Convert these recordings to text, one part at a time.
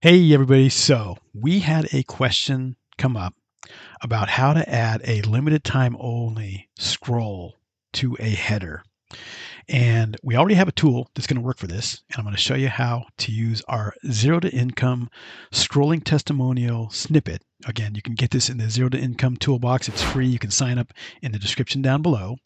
Hey everybody, so we had a question come up about how to add a limited time only scroll to a header. And we already have a tool that's going to work for this. And I'm going to show you how to use our Zero to Income Scrolling Testimonial Snippet. Again, you can get this in the Zero to Income toolbox. It's free. You can sign up in the description down below.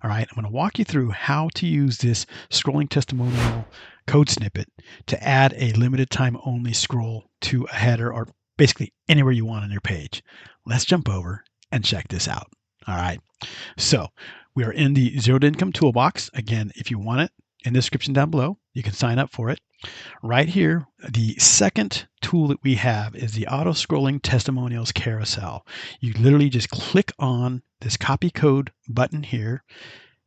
All right, I'm going to walk you through how to use this scrolling testimonial code snippet to add a limited time only scroll to a header or basically anywhere you want on your page. Let's jump over and check this out. All right, so we are in the Zero to Income toolbox. Again, if you want it, in the description down below, you can sign up for it. Right here, the second tool that we have is the auto scrolling testimonials carousel. You literally just click on this copy code button here.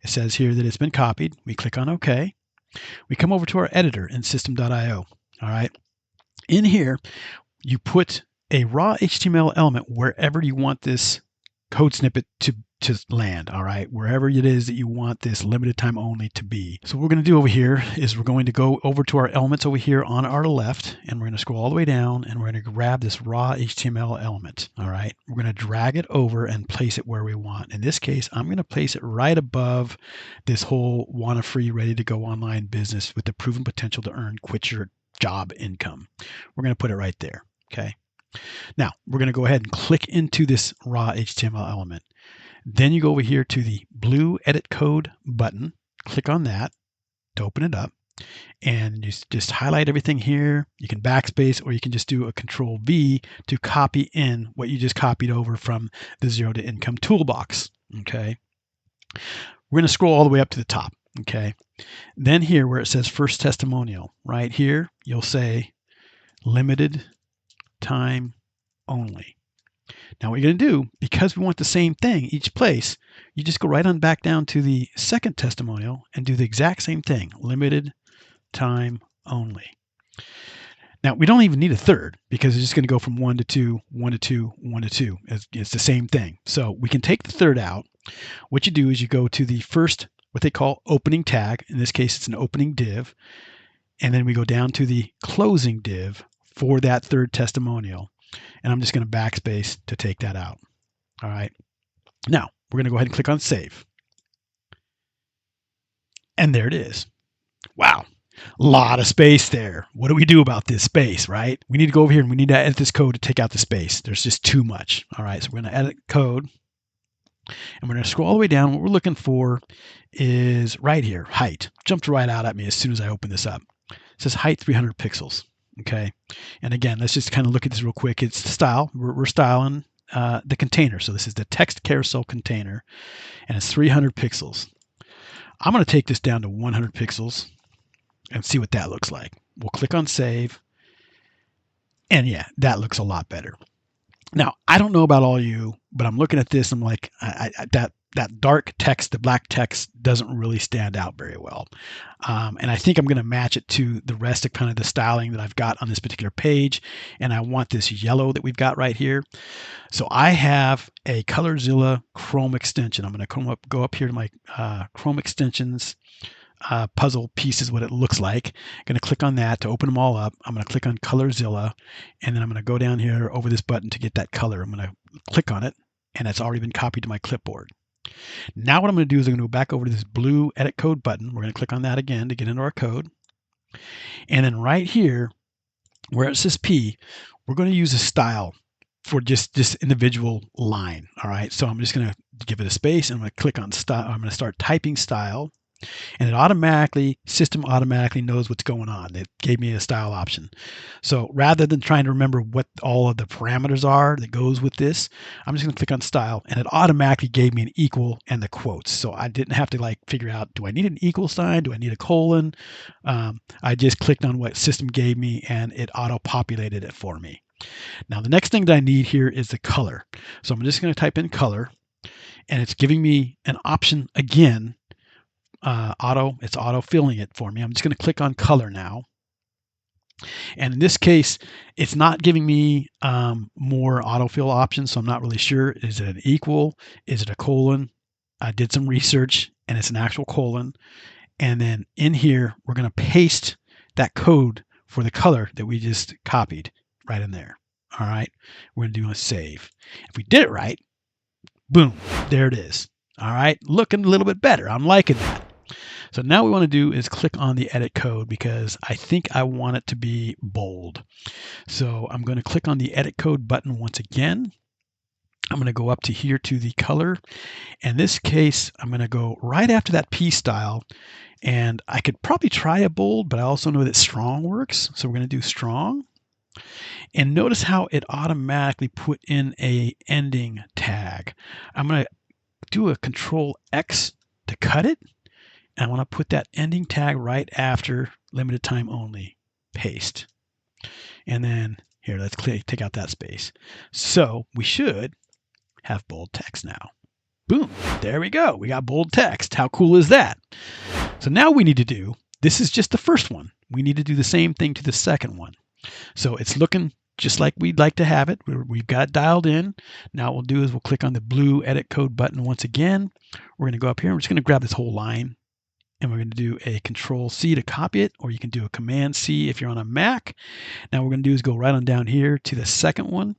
It says here that it's been copied. We click on OK. We come over to our editor in system.io. All right. In here, you put a raw HTML element wherever you want this code snippet to land, all right, wherever it is that you want this limited time only to be. So what we're going to do over here is we're going to go over to our elements over here on our left, and we're going to scroll all the way down, and we're going to grab this raw HTML element, all right. We're going to drag it over and place it where we want. In this case, I'm going to place it right above this whole want a free, ready to go online business with the proven potential to earn quit your job income. We're going to put it right there, okay. Now, we're going to go ahead and click into this raw HTML element. Then you go over here to the blue Edit Code button. Click on that to open it up. And you just highlight everything here. You can backspace, or you can just do a Control V to copy in what you just copied over from the Zero to Income toolbox. Okay. We're going to scroll all the way up to the top. Okay. Then here where it says First Testimonial, right here, you'll say Limited Time Only. Now what you're going to do, because we want the same thing each place, you just go right on back down to the second testimonial and do the exact same thing, limited time only. Now we don't even need a third because it's just going to go from 1 to 2, 1 to 2, 1 to 2. It's the same thing. So we can take the third out. What you do is you go to the first, what they call opening tag. In this case, it's an opening div. And then we go down to the closing div for that third testimonial. And I'm just going to backspace to take that out. All right. Now we're going to go ahead and click on save. And there it is. Wow. A lot of space there. What do we do about this space, right? We need to go over here and we need to edit this code to take out the space. There's just too much. All right. So we're going to edit code. And we're going to scroll all the way down. What we're looking for is right here, height. Jumped right out at me as soon as I open this up. It says height 300 pixels. Okay. And again, let's just kind of look at this real quick. It's style. We're styling the container. So this is the text carousel container, and it's 300 pixels. I'm going to take this down to 100 pixels and see what that looks like. We'll click on save. And yeah, that looks a lot better. Now, I don't know about all you, but I'm looking at this. I'm like, that dark text, the black text doesn't really stand out very well. And I think I'm going to match it to the rest of kind of the styling that I've got on this particular page. And I want this yellow that we've got right here. So I have a ColorZilla Chrome extension. I'm going to go up here to my Chrome extensions puzzle pieces, what it looks like. I'm going to click on that to open them all up. I'm going to click on ColorZilla, and then I'm going to go down here over this button to get that color. I'm going to click on it, and it's already been copied to my clipboard. Now what I'm going to do is I'm going to go back over to this blue edit code button. We're going to click on that again to get into our code. And then right here, where it says P, we're going to use a style for just this individual line. All right. So I'm just going to give it a space, and I'm going to click on style. I'm going to start typing style. And system automatically knows what's going on. It gave me a style option. So rather than trying to remember what all of the parameters are that goes with this, I'm just going to click on style, and it automatically gave me an equal and the quotes. So I didn't have to like figure out, do I need an equal sign? Do I need a colon? I just clicked on what system gave me, and it auto-populated it for me. Now the next thing that I need here is the color. So I'm just going to type in color, and it's giving me an option again. It's auto filling it for me. I'm just going to click on color now. And in this case, it's not giving me more autofill options, so I'm not really sure. Is it an equal? Is it a colon? I did some research, and it's an actual colon. And then in here, we're going to paste that code for the color that we just copied right in there. All right, we're going to do a save. If we did it right, boom, there it is. All right, looking a little bit better. I'm liking that. So now what we want to do is click on the edit code because I think I want it to be bold. So I'm going to click on the edit code button once again. I'm going to go up to here to the color. In this case, I'm going to go right after that P style. And I could probably try a bold, but I also know that strong works. So we're going to do strong. And notice how it automatically put in a ending tag. I'm going to do a Control X to cut it. And I want to put that ending tag right after limited time only. Paste. And then here, let's take out that space. So we should have bold text now. Boom, there we go. We got bold text. How cool is that? So now we need to do, this is just the first one. We need to do the same thing to the second one. So it's looking just like we'd like to have it. We've got it dialed in. Now what we'll do is we'll click on the blue edit code button once again. We're going to go up here. We're just going to grab this whole line. And we're going to do a Control C to copy it, or you can do a Command C if you're on a Mac. Now what we're going to do is go right on down here to the second one.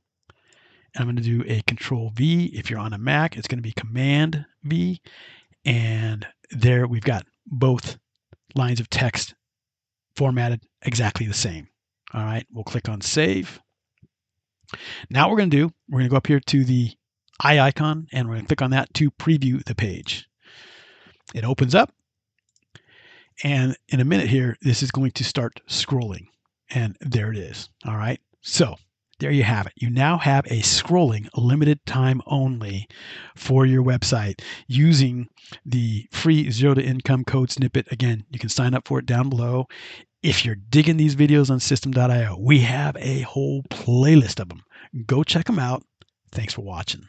And I'm going to do a Control V. If you're on a Mac, it's going to be Command V. And there we've got both lines of text formatted exactly the same. All right, we'll click on Save. Now what we're going to do, we're going to go up here to the eye icon, and we're going to click on that to preview the page. It opens up. And in a minute here, this is going to start scrolling. And there it is. All right. So there you have it. You now have a scrolling limited time only for your website using the free Zero2Income Code Snippet. Again, you can sign up for it down below. If you're digging these videos on System.io, we have a whole playlist of them. Go check them out. Thanks for watching.